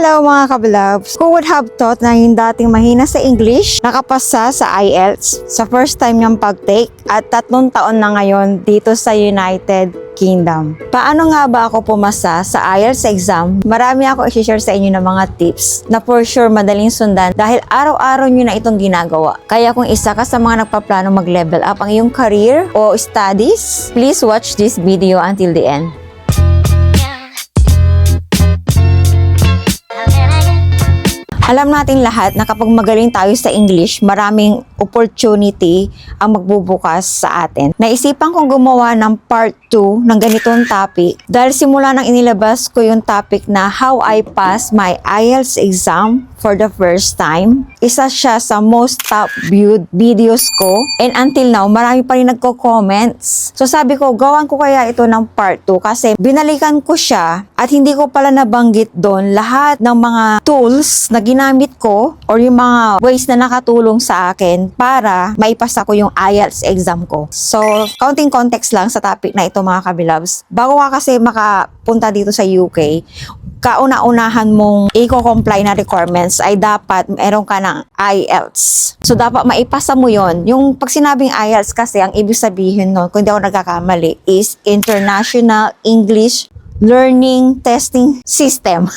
Hello mga kabilabs! Who would have thought na yung dating mahina sa English, nakapasa sa IELTS sa first time niyang pag-take at 3 taon na ngayon dito sa United Kingdom. Paano nga ba ako pumasa sa IELTS exam? Marami ako i-share sa inyo ng mga tips na for sure madaling sundan dahil araw-araw nyo na itong ginagawa. Kaya kung isa ka sa mga nagpaplano mag-level up ang iyong career o studies, please watch this video until the end. Alam natin lahat na kapag magaling tayo sa English, maraming opportunity ang magbubukas sa atin. Naisipan kong gumawa ng part 2 ng ganitong topic dahil simula nang inilabas ko yung topic na how I passed my IELTS exam for the first time. Isa siya sa most top viewed videos ko and until now, marami pa rin nagko-comments. So sabi ko, gawan ko kaya ito ng part 2 kasi binalikan ko siya at hindi ko pala nabanggit doon lahat ng mga tools na ginamit ko or yung mga ways na nakatulong sa akin para maipasa ko yung IELTS exam ko. So, counting context lang sa topic na ito mga kabilabs. Bago ka kasi makapunta dito sa UK, kauna-unahan mong i-comply na requirements ay dapat meron ka ng IELTS. So, dapat maipasa mo yon. Yung pag sinabing IELTS kasi, ang ibig sabihin nun, kung hindi ako nagkakamali, is International English Learning Testing System.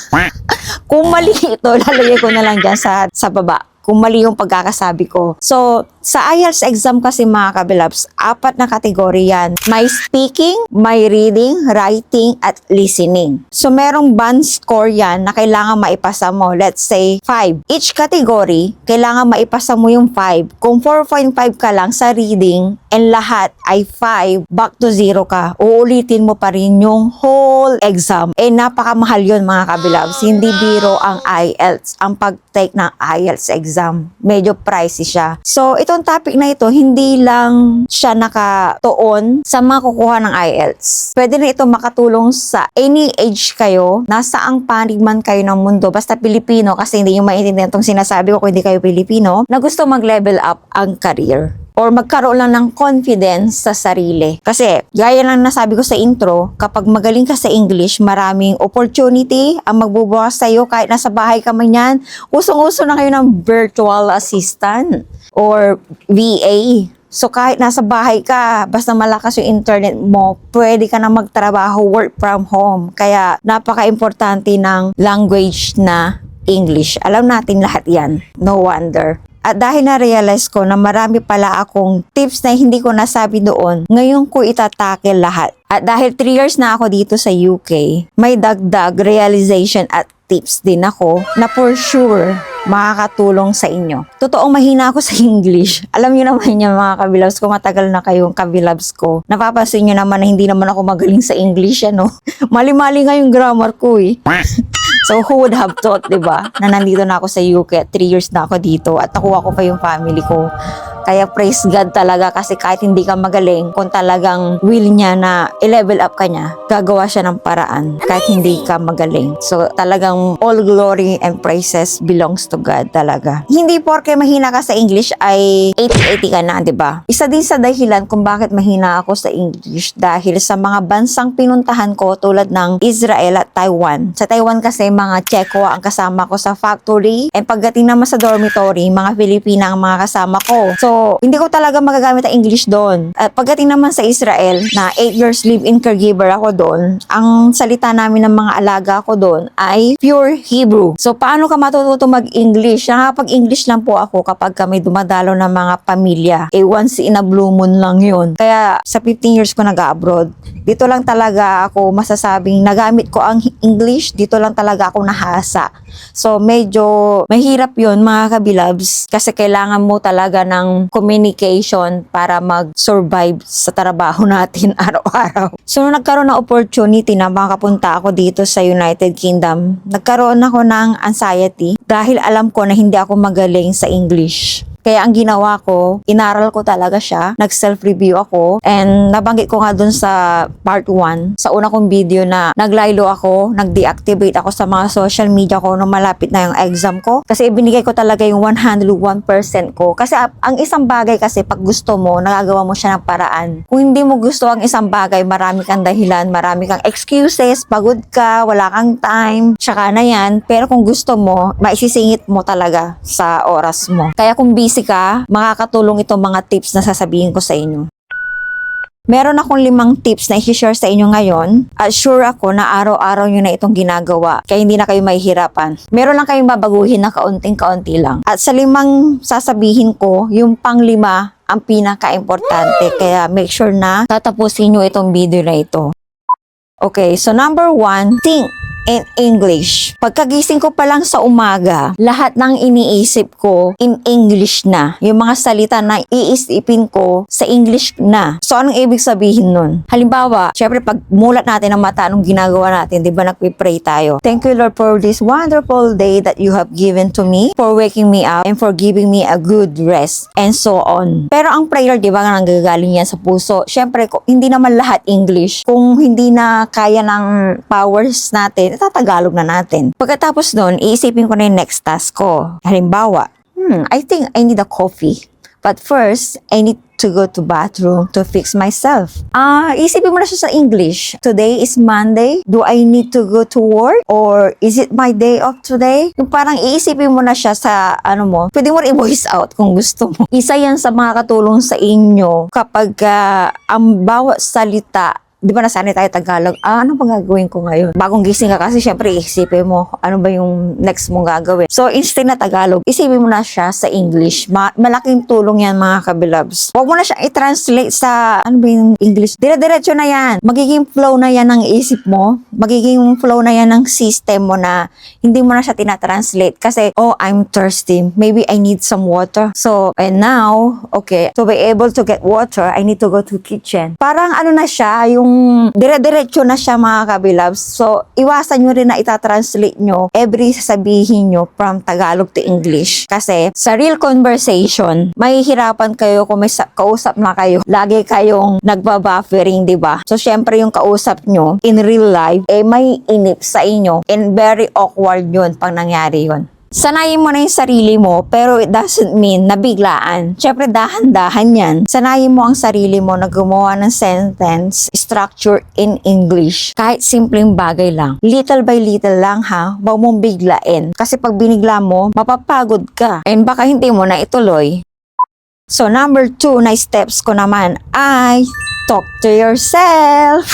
Kung mali ito, lalagay ko na lang dyan sa baba. Kung mali yung pagkakasabi ko. So, sa IELTS exam kasi mga kabilabs, 4 na kategory yan. May speaking, may reading, writing, at listening. So, merong band score yan na kailangan maipasa mo. Let's say, 5. Each category, kailangan maipasa mo yung 5. Kung 4.5 ka lang sa reading, and lahat ay 5, back to 0 ka. Uulitin mo pa rin yung whole exam. Eh, napakamahal yun mga kabilabs. Hindi biro ang IELTS, ang pag-take ng IELTS exam. Medyo pricey siya. So, itong topic na ito, hindi lang siya nakatuon sa makukuha ng IELTS. Pwede na ito makatulong sa any age kayo, nasa ang panig man kayo ng mundo, basta Pilipino, kasi hindi nyo maintindihan itong sinasabi ko kung hindi kayo Pilipino, na gusto mag-level up ang career or magkaroon lang ng confidence sa sarili. Kasi, gaya lang nasabi ko sa intro, kapag magaling ka sa English, maraming opportunity ang magbubukas sa'yo kahit nasa bahay ka man yan. Usong-uso na kayo ng virtual assistant or VA. So, kahit nasa bahay ka, basta malakas yung internet mo, pwede ka na magtrabaho, work from home. Kaya, napaka-importante ng language na English. Alam natin lahat yan. No wonder. At dahil na-realize ko na marami pala akong tips na hindi ko nasabi doon, ngayon ko itatackle lahat. At dahil 3 years na ako dito sa UK, may dagdag realization at tips din ako na for sure makakatulong sa inyo. Totoong mahina ako sa English. Alam niyo naman yung mga kabilabs ko, matagal na kayong kabilabs ko. Napapansin niyo naman na hindi naman ako magaling sa English, ano? Mali-mali nga yung grammar ko eh. So, who would have thought, diba, na nandito na ako sa UK, 3 years na ako dito, at nakuha ko pa yung family ko. Kaya praise God talaga kasi kahit hindi ka magaling, kung talagang will niya na i-level up ka niya, gagawa siya ng paraan kahit hindi ka magaling. So, talagang all glory and praises belongs to God talaga. Hindi porke mahina ka sa English ay 80-80 ka na, diba? Isa din sa dahilan kung bakit mahina ako sa English dahil sa mga bansang pinuntahan ko tulad ng Israel at Taiwan. Sa Taiwan kasi mga Tseko ang kasama ko sa factory and pagdating naman sa dormitory, mga Filipina ang mga kasama ko. So, hindi ko talaga magagamit ang English doon. At pagdating naman sa Israel, na 8 years live-in caregiver ako doon, ang salita namin ng mga alaga ko doon ay pure Hebrew. So, paano ka matututo mag-English? Nakapag-English lang po ako kapag kami dumadalo ng mga pamilya. Eh, once in a blue moon lang yun. Kaya, sa 15 years ko nag-abroad, dito lang talaga ako masasabing nagamit ko ang English, dito lang talaga ako nahasa. So, medyo mahirap yun mga kabilabs kasi kailangan mo talaga ng communication para mag-survive sa trabaho natin araw-araw. So, nung nagkaroon ng opportunity na makapunta ako dito sa United Kingdom, nagkaroon ako ng anxiety dahil alam ko na hindi ako magaling sa English. Kaya ang ginawa ko, inaral ko talaga siya, nag-self-review ako, and nabanggit ko nga dun sa part 1, sa una kong video na naglaylo ako, nag-deactivate ako sa mga social media ko nung malapit na yung exam ko. Kasi ibinigay ko talaga yung 101% ko. Kasi ang isang bagay kasi pag gusto mo, nagagawa mo siya ng paraan. Kung hindi mo gusto ang isang bagay, marami kang dahilan, marami kang excuses, pagod ka, wala kang time, tsaka na yan. Pero kung gusto mo, maisisingit mo talaga sa oras mo. Kaya kung busy ka, makakatulong itong mga tips na sasabihin ko sa inyo. Meron akong 5 tips na i-share sa inyo ngayon at sure ako na araw-araw nyo na itong ginagawa kaya hindi na kayo mahihirapan. Meron lang kayong babaguhin na kaunting-kaunti lang. At sa 5 sasabihin ko, yung pang-5 ang pinaka-importante. Kaya make sure na tatapusin nyo itong video na ito. Okay, so number 1, think in English. Pagkagising ko pa lang sa umaga, lahat ng iniisip ko in English na. Yung mga salita na iisipin ko sa English na. So, anong ibig sabihin nun? Halimbawa, syempre pag mulat natin ang mata anong ginagawa natin, di ba nagpipray tayo? Thank you Lord for this wonderful day that you have given to me, for waking me up, and for giving me a good rest, and so on. Pero ang prayer, di ba, nanggagaling yan sa puso. Syempre, hindi naman lahat English. Kung hindi na kaya ng powers natin, tatagalog na natin. Pagkatapos nun, iisipin ko na yung next task ko. Halimbawa, I think I need a coffee. But first, I need to go to bathroom to fix myself. Isipin mo na siya sa English. Today is Monday. Do I need to go to work? Or is it my day off today? Yung parang iisipin mo na siya sa pwede mo i-voice out kung gusto mo. Isa yan sa mga katulong sa inyo kapag ang bawat salita, di ba nasanay tayo Tagalog? Ano bang gagawin ko ngayon? Bagong gising ka kasi syempre isipin mo ano ba yung next mong gagawin. So instead na Tagalog, isipin mo na siya sa English. Malaking tulong yan mga kabilabs. Huwag mo na siya i-translate sa ano ba yung English. Dire-diretso na yan. Magiging flow na yan ng isip mo. Magiging flow na yan ng system mo na hindi mo na siya tinatranslate. Kasi, I'm thirsty. Maybe I need some water. So, and now, okay, to be able to get water, I need to go to kitchen. Parang ano na siya, yung dire-diretso na siya mga kabilabs. So, iwasan nyo rin na itatranslate nyo every sasabihin nyo from Tagalog to English. Kasi, sa real conversation, mahihirapan kayo kung may kausap na kayo. Lagi kayong nagbabuffering, di ba? So, syempre yung kausap nyo in real life, may inip sa inyo and very awkward yun pag nangyari yun. Sanayin mo na yung sarili mo, pero it doesn't mean na biglaan. Siyempre, dahan-dahan yan. Sanayin mo ang sarili mo na gumawa ng sentence structure in English. Kahit simpleng bagay lang. Little by little lang ha. Huwag mong biglain. Kasi pag binigla mo, mapapagod ka. And baka hindi mo na ituloy. So, number 2 na steps ko naman ay talk to yourself.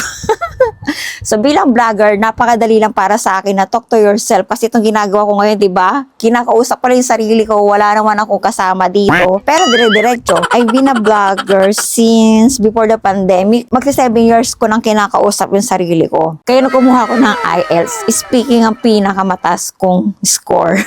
So, bilang vlogger, napakadali lang para sa akin na talk to yourself. Kasi itong ginagawa ko ngayon, di ba? Kinakausap ko lang yung sarili ko. Wala naman akong kasama dito. Pero dire-diretso, I've been a vlogger since before the pandemic. Magsi 7 years ko nang kinakausap yung sarili ko. Kaya nung kumuha ko ng IELTS, speaking ang pinakamataas kong score.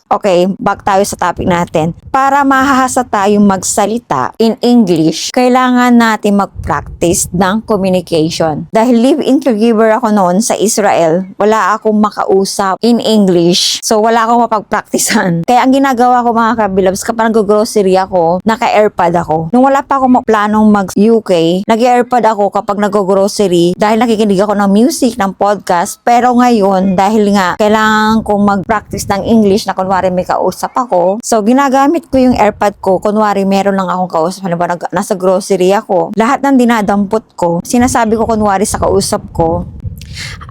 Okay, back tayo sa topic natin. Para mahahasa tayong magsalita in English, kailangan natin mag-practice ng communication. Dahil live-in caregiver ako noon sa Israel, wala akong makausap in English. So, wala akong mapag-practicean. Kaya ang ginagawa ko mga kabilabs, kapag nag-grocery ako, naka-airpod ako. Nung wala pa akong planong mag-UK, nag-airpod ako kapag nag-grocery dahil nakikinig ako ng music, ng podcast. Pero ngayon, dahil nga kailangan kong mag-practice ng English na kunwari may kausap ako. So, ginagamit ko yung AirPod ko. Kunwari, meron lang akong kausap. Ano ba, nasa grocery ako. Lahat ng dinadampot ko, sinasabi ko kunwari sa kausap ko,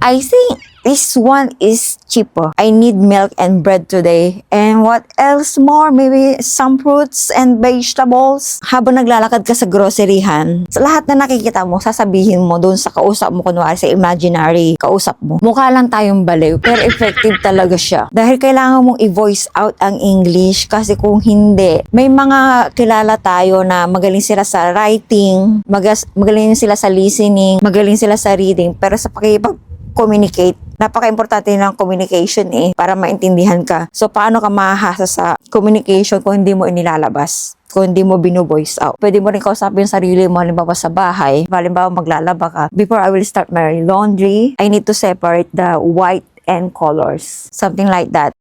I think this one is cheaper. I need milk and bread today. And what else more? Maybe some fruits and vegetables. Habang naglalakad ka sa groceryhan, sa lahat na nakikita mo, sasabihin mo doon sa kausap mo, kunwari sa imaginary kausap mo. Mukha lang tayong baliw, pero effective talaga siya. Dahil kailangan mong i-voice out ang English kasi kung hindi, may mga kilala tayo na magaling sila sa writing, magaling sila sa listening, magaling sila sa reading, pero sa pakipag-communicate, napaka-importante ng communication para maintindihan ka. So, paano ka mahahasa sa communication kung hindi mo inilalabas? Kung hindi mo binu-voice out. Pwede mo rin kausapin yung sarili mo, halimbawa sa bahay. Halimbawa, maglalaba ka. Before I will start my laundry, I need to separate the white and colors. Something like that.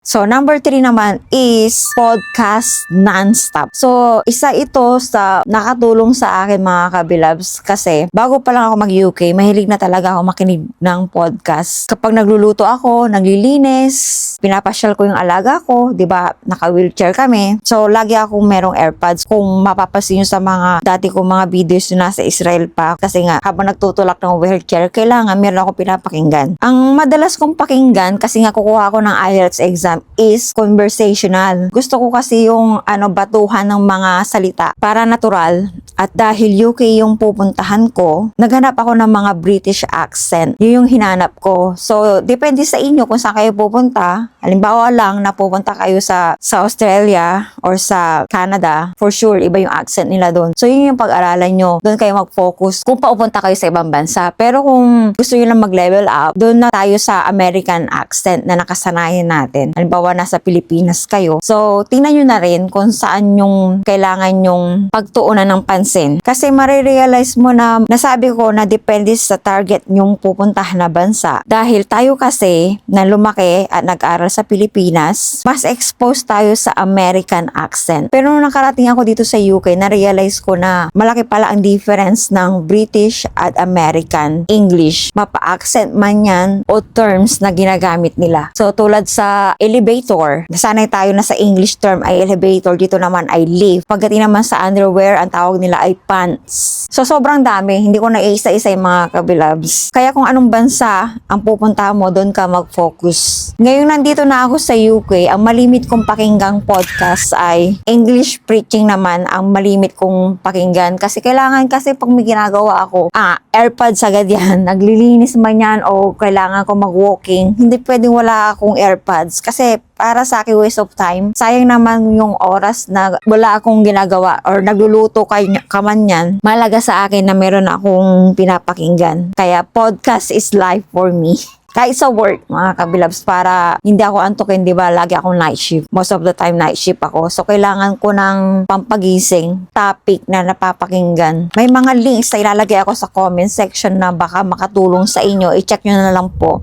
So, number 3 naman is podcast non-stop. So, isa ito sa nakatulong sa akin mga kabilabs kasi bago pa lang ako mag-UK, mahilig na talaga ako makinig ng podcast. Kapag nagluluto ako, naglilinis, pinapasyal ko yung alaga ko, di ba, naka-wheelchair kami. So, lagi akong merong AirPods. Kung mapapasin nyo sa mga dati kong mga videos na nasa Israel pa, kasi nga, habang nagtutulak ng wheelchair, kailangan meron ako pinapakinggan. Ang madalas kong pakinggan, kasi nga kukuha ako ng IELTS exam, is conversational. Gusto ko kasi yung batuhan ng mga salita para natural. At dahil UK yung pupuntahan ko, naghanap ako ng mga British accent. Yun yung hinanap ko. So, depende sa inyo kung saan kayo pupunta. Halimbawa lang na pupunta kayo sa Australia or sa Canada, for sure, iba yung accent nila doon. So, yun yung pag-aralan nyo. Doon kayo mag-focus kung paupunta kayo sa ibang bansa. Pero kung gusto nyo lang mag-level up, doon na tayo sa American accent na nakasanayan natin. Halimbawa, nasa Pilipinas kayo. So, tingnan nyo na rin kung saan yung kailangan yung pagtuunan ng pansin. Kasi marirealize mo na nasabi ko na depende sa target nyong pupuntahan na bansa. Dahil tayo kasi na lumaki at nag-aral sa Pilipinas, mas exposed tayo sa American accent. Pero nung nakarating ako dito sa UK, na-realize ko na malaki pala ang difference ng British at American English. Mapa-accent man yan o terms na ginagamit nila. So, tulad sa elevator, nasanay tayo na sa English term ay elevator, dito naman ay lift. Pagdating naman sa underwear, ang tawag nila ay pants. So, sobrang dami. Hindi ko na isa-isa yung mga kabilabs. Kaya kung anong bansa ang pupunta mo, doon ka mag-focus. Ngayon nandito na ako sa UK, ang malimit kong pakinggang podcast ay English preaching naman ang malimit kong pakinggan. Kasi kailangan kasi pag may ginagawa ako, AirPods agad yan. Naglilinis man yan o kailangan ko mag-walking. Hindi pwedeng wala akong AirPods. Kasi para sa akin, waste of time. Sayang naman yung oras na wala akong ginagawa or nagluluto ka man yan. Malaga sa akin na meron akong pinapakinggan. Kaya podcast is life for me. Kahit sa work, mga kabilabs, para hindi ako antukin, di ba? Lagi akong night shift. Most of the time, night shift ako. So, kailangan ko ng pampagising, topic na napapakinggan. May mga links na ilalagay ako sa comment section na baka makatulong sa inyo. I-check nyo na lang po.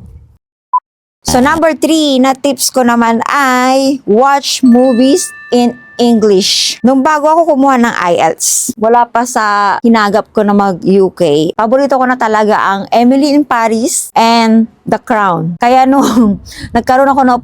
So, number 3 na tips ko naman ay watch movies in English. Nung bago ako kumuha ng IELTS, wala pa sa hinagap ko na mag-UK, paborito ko na talaga ang Emily in Paris and The Crown. Kaya nung nagkaroon ako ng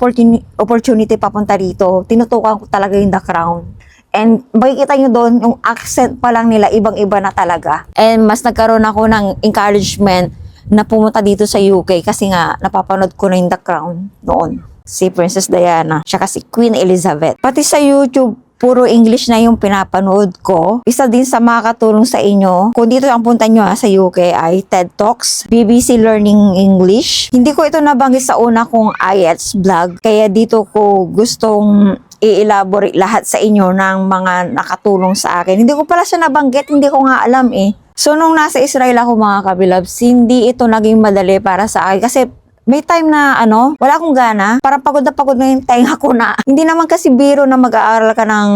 opportunity papunta dito, tinutukan ko talaga yung The Crown. And makikita nyo doon, yung accent pa lang nila, ibang-iba na talaga. And mas nagkaroon ako ng encouragement na pumunta dito sa UK kasi nga napapanood ko na yung The Crown noon. Si Princess Diana, siya si Queen Elizabeth. Pati sa YouTube, puro English na yung pinapanood ko. Isa din sa makakatulong sa inyo, kung dito ang punta nyo sa UK ay TED Talks, BBC Learning English. Hindi ko ito nabanggit sa una kong IELTS vlog, kaya dito ko gustong i-elaborate lahat sa inyo ng mga nakatulong sa akin. Hindi ko pala siya nabanggit, hindi ko nga alam eh. So, nung nasa Israel ako mga kabilabs, hindi ito naging madali para sa akin kasi may time na wala akong gana. Parang pagod na yung tenga ko na. Hindi naman kasi biro na mag-aaral ka ng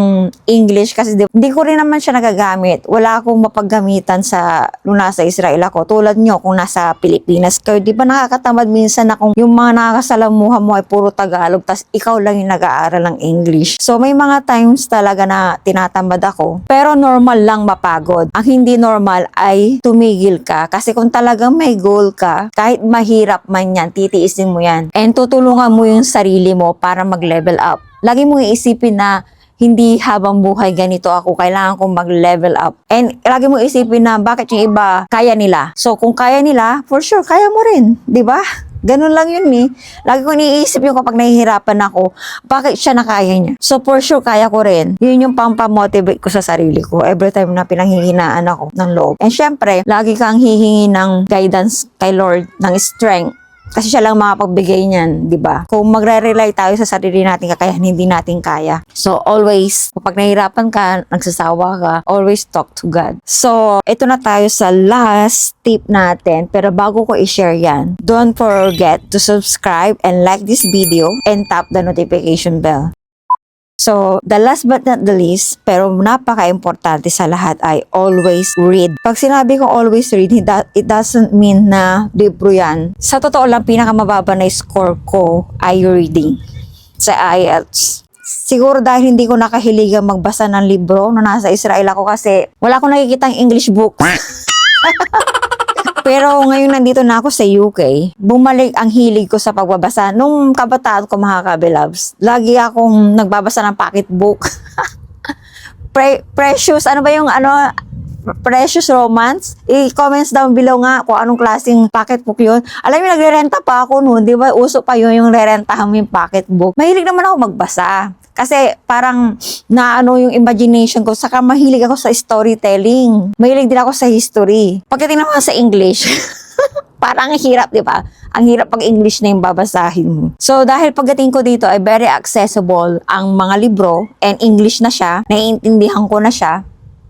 English kasi hindi ko rin naman siya nagagamit. Wala akong mapaggamitan nung nasa Israel ako. Tulad nyo, kung nasa Pilipinas kayo, di ba nakakatamad minsan na kung yung mga nakakasalamuha mo ay puro Tagalog, tas ikaw lang yung nag-aaral ng English. So, may mga times talaga na tinatamad ako. Pero normal lang mapagod. Ang hindi normal ay tumigil ka. Kasi kung talagang may goal ka, kahit mahirap man yan, titiisin mo yan. And tutulungan mo yung sarili mo para mag-level up. Lagi mong iisipin na hindi habang buhay ganito ako, kailangan kong mag-level up. And lagi mong isipin na bakit yung iba kaya nila. So kung kaya nila, for sure, kaya mo rin. Di ba? Ganun lang yun eh. Lagi ko iniisip yung kapag nahihirapan ako, bakit siya nakaya niya? So for sure, kaya ko rin. Yun yung pampamotivate ko sa sarili ko every time na pinanghihinaan ako ng loob. And syempre, lagi kang hihingi ng guidance kay Lord, ng strength. Kasi siya lang makapagbigay niyan, di ba? Kung magre-rely tayo sa sarili natin kakayahan, hindi natin kaya. So, always, kapag nahihirapan ka, nagsasawa ka, always talk to God. So, ito na tayo sa last tip natin. Pero bago ko i-share yan, don't forget to subscribe and like this video and tap the notification bell. So, the last but not the least, pero napaka-importante sa lahat ay always read. Pag sinabi ko always read, it doesn't mean na libro yan. Sa totoo lang, pinakamababa na score ko ay reading. sa IELTS. Siguro dahil hindi ko nakahiligan magbasa ng libro nung nasa Israel ako kasi wala akong nakikitang English book. Pero ngayon nandito na ako sa UK, bumalik ang hilig ko sa pagbabasa. Nung kabataan ko mga kabilabs, lagi akong nagbabasa ng pocketbook. Precious, ano ba yung Precious Romance? I-comments down below nga kung anong klaseng pocketbook yun. Alam mo, nagre-renta pa ako noon, di ba? Uso pa yun yung re-rentahan mo yung pocketbook. Mahilig naman ako magbasa. Kasi parang yung imagination ko. Saka mahilig ako sa storytelling. Mahilig din ako sa history. Pagdating naman sa English, parang ang hirap, di ba? Ang hirap pag English na yung babasahin mo. So, dahil pagdating ko dito ay very accessible ang mga libro and English na siya, naiintindihan ko na siya.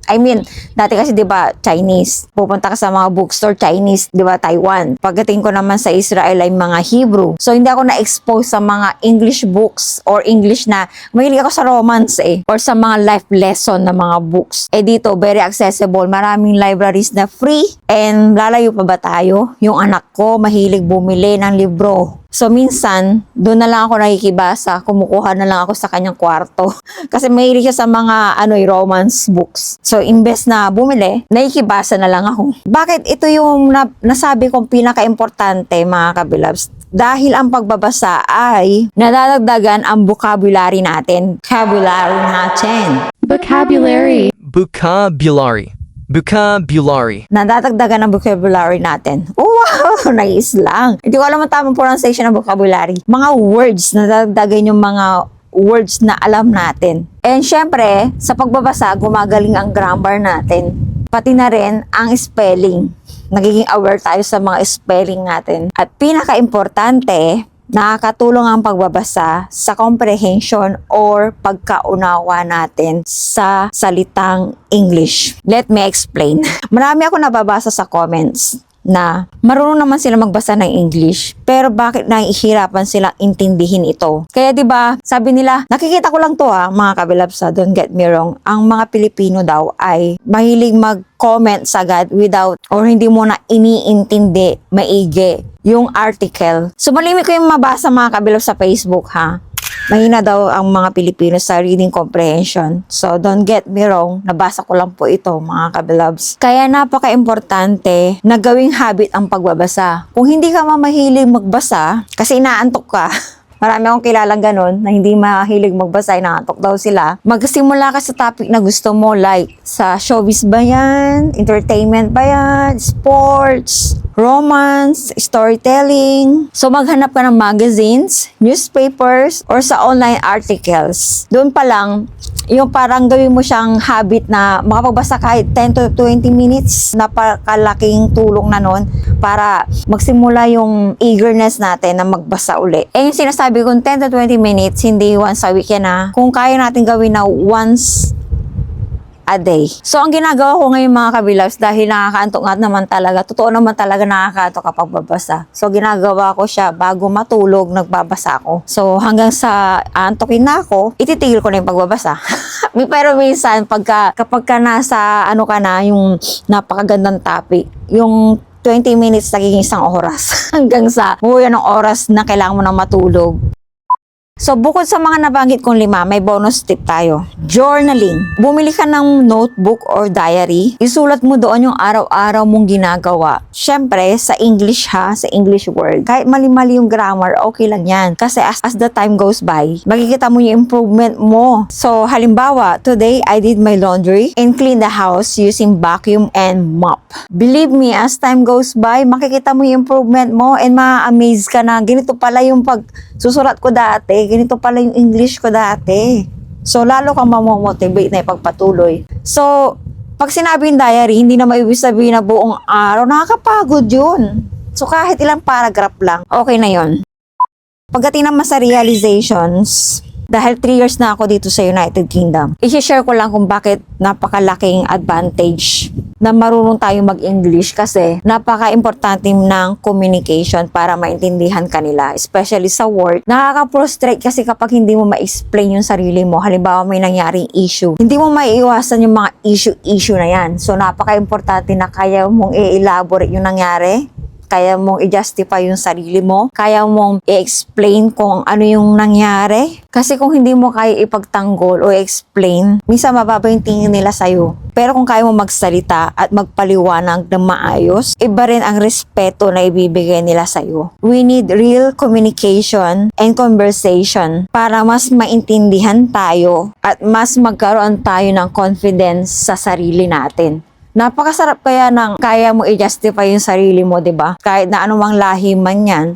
I mean, dati kasi 'di ba Chinese. Pupunta ka sa mga bookstore Chinese, 'di ba Taiwan. Pagdating ko naman sa Israel ay mga Hebrew. So hindi ako na-expose sa mga English books or English na mahilig ako sa romance or sa mga life lesson na mga books. Dito very accessible. Maraming libraries na free and lalayo pa ba tayo? Yung anak ko mahilig bumili ng libro. So, minsan, doon na lang ako nakikibasa, kumukuha na lang ako sa kanyang kwarto. Kasi mahilig siya sa mga romance books. So, imbes na bumili, nakikibasa na lang ako. Bakit ito yung nasabi kong pinaka-importante, mga kabilabs? Dahil ang pagbabasa ay nadadagdagan ang vocabulary natin. Vocabulary. Nadadagdagan ang vocabulary natin. Oh, wow! Nice lang. Hindi ko alam ang tamang pronunciation ng vocabulary. Mga words, nadadagdagan yung mga words na alam natin. And syempre, sa pagbabasa, gumagaling ang grammar natin. Pati na rin ang spelling. Nagiging aware tayo sa mga spelling natin. At pinaka-importante, nakakatulong ang pagbabasa sa comprehension or pagkaunawa natin sa salitang English. Let me explain. Marami ako nababasa sa comments na marunong naman sila magbasa ng English, pero bakit nahihirapan silang intindihin ito? Kaya 'di ba, sabi nila, nakikita ko lang to mga kabilabsa, don't get me wrong, ang mga Pilipino daw ay mahilig mag-comment sagad without or hindi mo na iniintindi maigi yung article. So malimit ko yung mabasa mga kabilabs sa Facebook Mahina daw ang mga Pilipino sa reading comprehension. So, don't get me wrong, nabasa ko lang po ito, mga kabilabs. Kaya napaka-importante na gawing habit ang pagbabasa. Kung hindi ka mahilig magbasa, kasi inaantok ka, marami akong kilalang ganun na hindi mahilig magbasa, inaantok daw sila. Magsimula ka sa topic na gusto mo, like sa showbiz ba yan, entertainment ba yan, sports, romance, storytelling. So maghanap ka ng magazines, newspapers, or sa online articles. Doon pa lang, yung parang gawin mo siyang habit na makapagbasa kahit 10 to 20 minutes, napakalaking tulong na nun para magsimula yung eagerness natin na magbasa uli. Yung sinasabi kong 10 to 20 minutes, hindi once a week yan kung kaya natin gawin na once a day. So, ang ginagawa ko ngayon mga kabilabs, dahil nakakaantok nga naman talaga, totoo naman talaga nakakaantok kapag babasa. So, ginagawa ko siya bago matulog, nagbabasa ako. So, hanggang sa antokin na ako, ititigil ko na yung pagbabasa. Pero minsan, kapag ka nasa yung napakagandang topic, yung 20 minutes nagiging isang oras. Hanggang sa buhay ng oras na kailangan mo nang matulog. So, bukod sa mga nabanggit kong 5, may bonus tip tayo. Journaling. Bumili ka ng notebook or diary. Isulat mo doon yung araw-araw mong ginagawa. Siyempre, sa English sa English word. Kahit mali-mali yung grammar, okay lang yan. Kasi as the time goes by, makikita mo yung improvement mo. So, halimbawa, today, I did my laundry and clean the house using vacuum and mop. Believe me, as time goes by, makikita mo yung improvement mo and ma-amaze ka na ganito pala yung susulat ko dati. Ganito pala yung English ko dati. So, lalo kang mamomotivate na ipagpatuloy. So, pag sinabing diary, hindi na maibig sabihin na buong araw, nakakapagod yun. So, kahit ilang paragraph lang, okay na yun. Pagdating naman sa realizations, dahil 3 years na ako dito sa United Kingdom, i-share ko lang kung bakit napakalaking advantage na marunong tayo mag-English kasi napaka-importante ng communication para maintindihan kanila, especially sa work. Nakaka-frustrate kasi kapag hindi mo ma-explain yung sarili mo, halimbawa may nangyaring issue, hindi mo maiiwasan yung mga issue na yan. So, napaka-importante na kaya mong i-elaborate yung nangyari kaya mong i-justify yung sarili mo, kaya mong i-explain kung ano yung nangyari. Kasi kung hindi mo kaya ipagtanggol o explain, minsan mababa yung tingin nila sa'yo. Pero kung kaya mo magsalita at magpaliwanag ng maayos, iba rin ang respeto na ibibigay nila sa'yo. We need real communication and conversation para mas maintindihan tayo at mas magkaroon tayo ng confidence sa sarili natin. Napakasarap kaya ng kaya mo i-justify yung sarili mo, 'di ba? Kahit na anumang lahi man 'yan.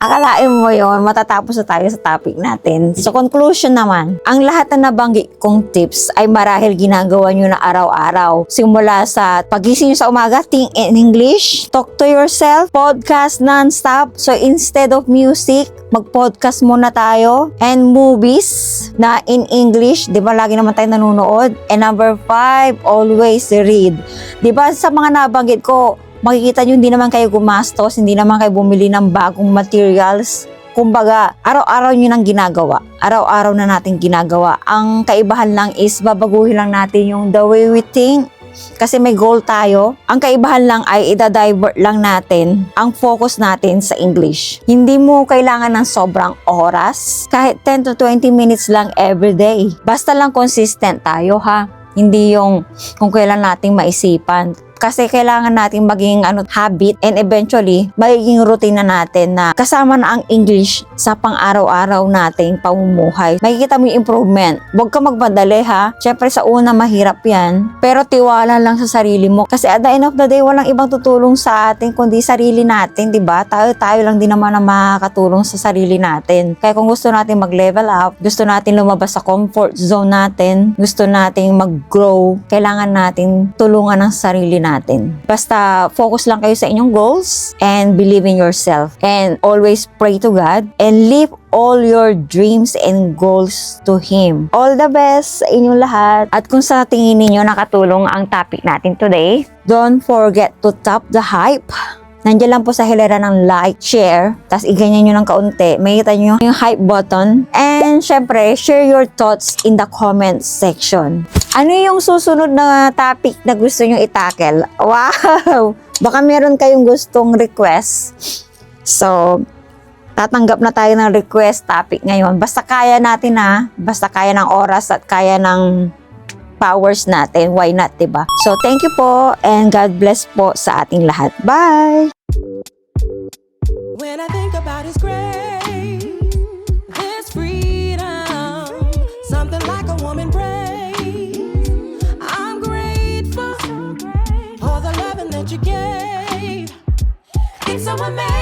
Akalain mo yon, matatapos na tayo sa topic natin. So conclusion naman, ang lahat na nabanggit kong tips ay marahil ginagawa nyo na araw-araw. Simula sa pagising nyo sa umaga, think in English, talk to yourself, podcast non-stop. So instead of music, mag-podcast muna tayo. And movies na in English, di ba lagi naman tayo nanonood. And number 5, always read. Di ba sa mga nabanggit ko, makikita nyo, hindi naman kayo gumastos, hindi naman kayo bumili ng bagong materials. Kumbaga, araw-araw nyo nang ginagawa. Araw-araw na natin ginagawa. Ang kaibahan lang is, babaguhin lang natin yung the way we think. Kasi may goal tayo. Ang kaibahan lang ay ida-divert lang natin ang focus natin sa English. Hindi mo kailangan ng sobrang oras. Kahit 10 to 20 minutes lang everyday. Basta lang consistent tayo, ha? Hindi yung kung kailan nating maisipan. Kasi kailangan natin maging habit and eventually magiging routine na natin na kasama na ang English sa pang-araw-araw nating pamumuhay. Makikita mo yung improvement. Huwag ka magmadali, ha. Syempre sa una mahirap yan, pero tiwala lang sa sarili mo. Kasi at the end of the day, walang ibang tutulong sa atin kundi sarili natin, di ba? Tayo lang din naman na makakatulong sa sarili natin. Kaya kung gusto natin mag-level up, gusto natin lumabas sa comfort zone natin, gusto nating mag-grow, kailangan natin tulungan ang sarili natin. Basta focus lang kayo sa inyong goals and believe in yourself and always pray to God and live all your dreams and goals to Him. All the best sa inyong lahat. At kung sa tingin ninyo nakatulong ang topic natin today, don't forget to tap the hype. Nandiyan lang po sa hilera ng like, share, tapos iganyan nyo ng kaunti. Makikita nyo yung hype button. And syempre, share your thoughts in the comment section. Ano yung susunod na topic na gusto nyo itackle? Wow! Baka meron kayong gustong request. So, tatanggap na tayo ng request topic ngayon. Basta kaya natin, ha. Basta kaya ng oras at kaya ng powers natin. Why not, diba? So, thank you po and God bless po sa ating lahat. Bye! When I think about His grace, His freedom, something like a woman prays. I'm grateful for the loving that you gave. It's so amazing.